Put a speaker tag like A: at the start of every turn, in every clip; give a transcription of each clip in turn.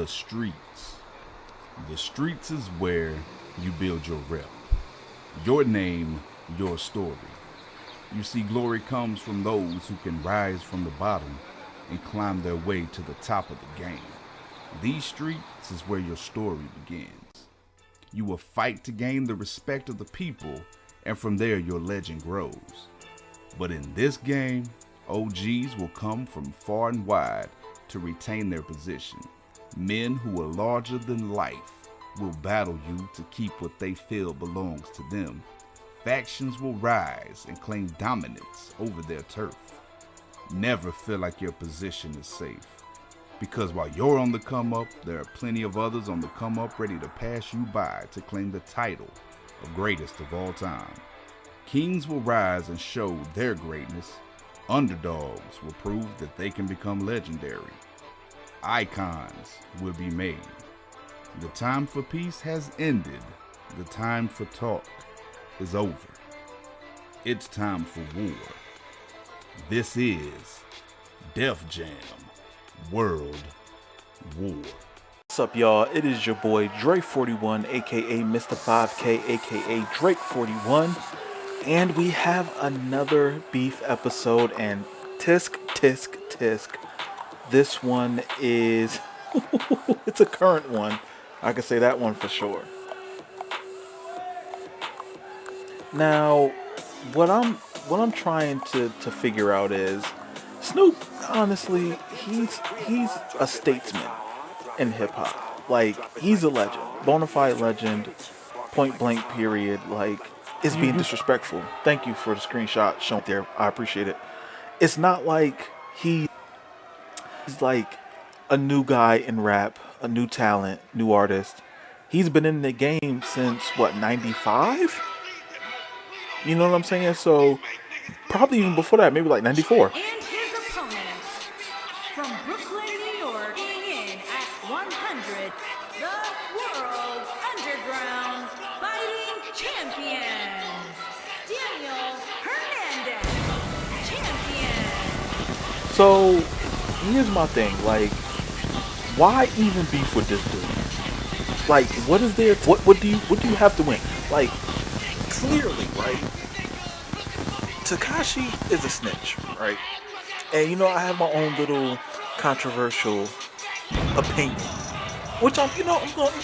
A: The streets. The streets is where you build your rep. Your name, your story. You see, glory comes from those who can rise from the bottom and climb their way to the top of the game. These streets is where your story begins. You will fight to gain the respect of the people, and from there your legend grows. But in this game, OGs will come from far and wide to retain their position. Men who are larger than life will battle you to keep what they feel belongs to them. Factions will rise and claim dominance over their turf. Never feel like your position is safe, because while you're on the come up, there are plenty of others on the come up ready to pass you by to claim the title of greatest of all time. Kings will rise and show their greatness. Underdogs will prove that they can become legendary. Icons will be made. The time for peace has ended. The time for talk is over. It's time for war. This is DefJam World War.
B: What's up, y'all? It is your boy Drake41, aka Mr. 5K, aka Drake41, and we have another beef episode. And tisk tisk tisk, this one is it's a current one. I can say that one for sure. Now, what I'm trying to figure out is Snoop. Honestly, he's a statesman in hip hop. Like, he's a legend, bona fide legend, point blank period. Like, it's being disrespectful. Thank you for the screenshot shown there. I appreciate it. It's not like he's like a new guy in rap, a new talent, new artist. He's been in the game since what, 95? You know what I'm saying? So probably even before that, maybe like 94.
C: And his opponent from Brooklyn, New York, weighing in at 100, the World Underground Fighting Champion, Daniel Hernandez, champion.
B: So here's my thing, like, why even beef with this dude? Like, what is there? What do you have to win? Like, clearly, right? Takashi is a snitch, right? And you know, I have my own little controversial opinion, which I'm gonna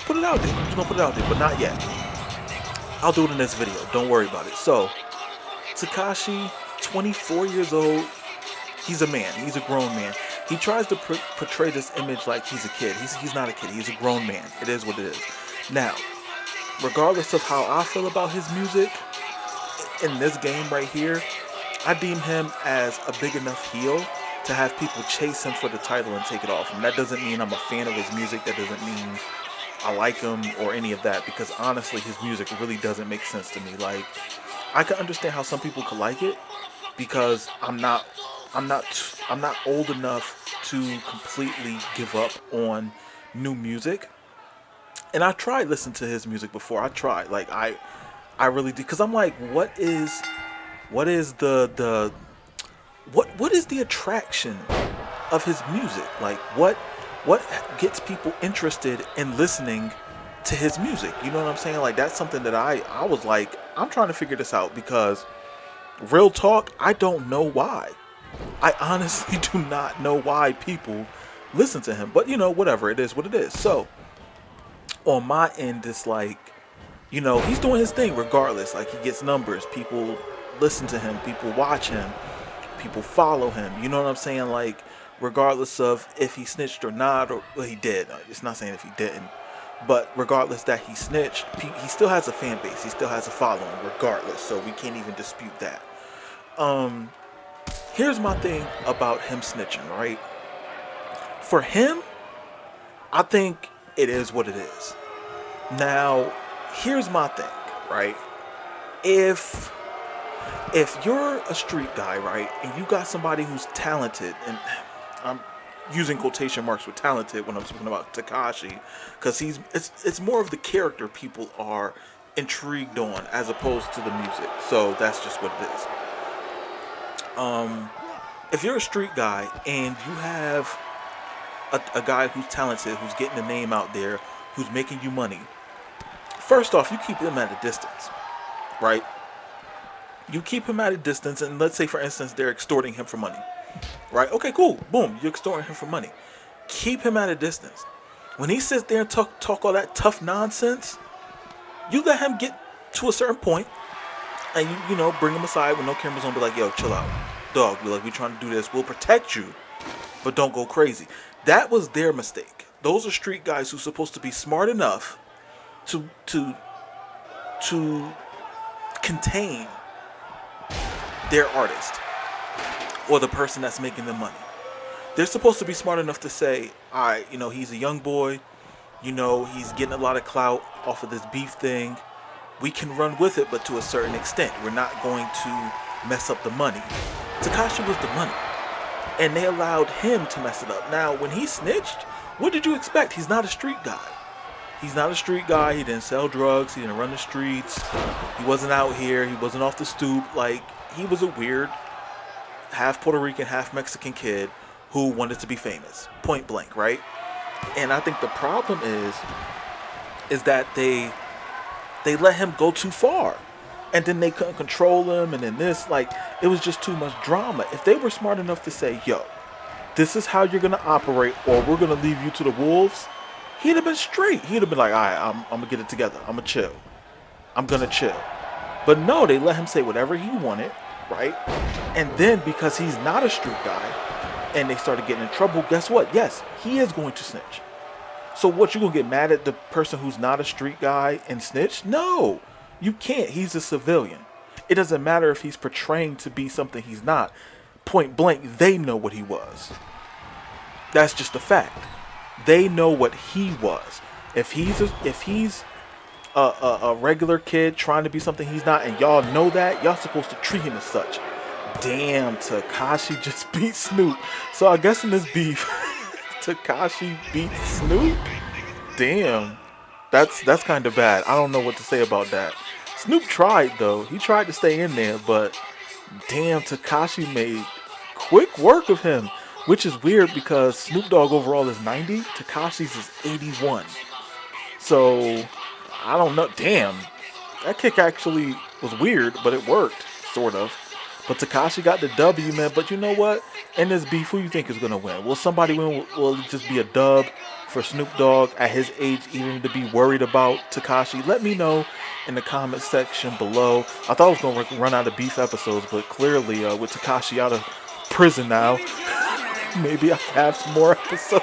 B: put it out there. I'm just gonna put it out there, but not yet. I'll do it in this video. Don't worry about it. So, Takashi, 24 years old. He's a man. He's a grown man. He tries to portray this image like he's a kid. He's not a kid. He's a grown man. It is what it is. Now, regardless of how I feel about his music, in this game right here, I deem him as a big enough heel to have people chase him for the title and take it off him. That doesn't mean I'm a fan of his music. That doesn't mean I like him or any of that, because honestly, his music really doesn't make sense to me. Like, I can understand how some people could like it, because I'm not old enough to completely give up on new music. And I tried listening to his music before. I tried, like, I really did, because I'm like, what is the attraction of his music? Like, what gets people interested in listening to his music? You know what I'm saying? Like, that's something that I was like, I'm trying to figure this out, because real talk, I don't know why. I honestly do not know why people listen to him. But, you know, whatever, it is what it is. So, on my end, it's like, you know, he's doing his thing regardless. Like, he gets numbers. People listen to him. People watch him. People follow him. You know what I'm saying? Like, regardless of if he snitched or not, or, well, he did. It's not saying if he didn't. But regardless that he snitched, he still has a fan base. He still has a following regardless. So we can't even dispute that. Here's my thing about him snitching, right? For him, I think it is what it is. Now, here's my thing, right? If you're a street guy, right, and you got somebody who's talented, and I'm using quotation marks with talented when I'm speaking about Takashi, because it's more of the character people are intrigued on as opposed to the music. So that's just what it is. If you're a street guy and you have a guy who's talented, who's getting the name out there, who's making you money, first off, you keep him at a distance, right? You keep him at a distance, and let's say, for instance, they're extorting him for money, right? Okay, cool. Boom, you're extorting him for money. Keep him at a distance. When he sits there and talk all that tough nonsense, you let him get to a certain point, and you know, bring him aside with no cameras on, be like, yo, chill out. Dog, we trying to do this. We'll protect you, but don't go crazy. That was their mistake. Those are street guys who's supposed to be smart enough to contain their artist or the person that's making the money. They're supposed to be smart enough to say, all right, you know, he's a young boy, you know, he's getting a lot of clout off of this beef thing. We can run with it, but to a certain extent. We're not going to mess up the money. Takashi was the money, and they allowed him to mess it up. Now, when he snitched, what did you expect? He's not a street guy. He's not a street guy. He didn't sell drugs. He didn't run the streets. He wasn't out here. He wasn't off the stoop. Like, he was a weird, half Puerto Rican, half Mexican kid who wanted to be famous. Point blank, right? And I think the problem is that they let him go too far. And then they couldn't control him. And then this, like, it was just too much drama. If they were smart enough to say, yo, this is how you're going to operate, or we're going to leave you to the wolves, he'd have been straight. He'd have been like, all right, I'm going to get it together. I'm going to chill. I'm going to chill. But no, they let him say whatever he wanted, right? And then because he's not a street guy and they started getting in trouble, guess what? Yes, he is going to snitch. So what, you going to get mad at the person who's not a street guy and snitch? No, you can't. He's a civilian. It doesn't matter if he's portraying to be something he's not. Point blank, they know what he was. That's just a fact. They know what he was. If he's a regular kid trying to be something he's not, and y'all know that, y'all supposed to treat him as such. Damn, Takashi just beat Snoop. So I guess in this beef, Takashi beat Snoop? Damn. That's kind of bad. I don't know what to say about that. Snoop tried, though. He tried to stay in there, but damn, Takashi made quick work of him. Which is weird because Snoop Dogg overall is 90, Takashi's is 81. So, I don't know. Damn. That kick actually was weird, but it worked, sort of. But Takashi got the W, man. But you know what? In this beef, who you think is going to win? Will somebody win? Will it just be a dub for Snoop Dogg at his age, even to be worried about Takashi? Let me know in the comment section below. I thought I was going to run out of beef episodes, but clearly with Takashi out of prison now, maybe I'll have some more episodes.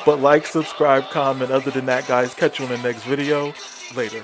B: But like, subscribe, comment. Other than that, guys, catch you in the next video. Later.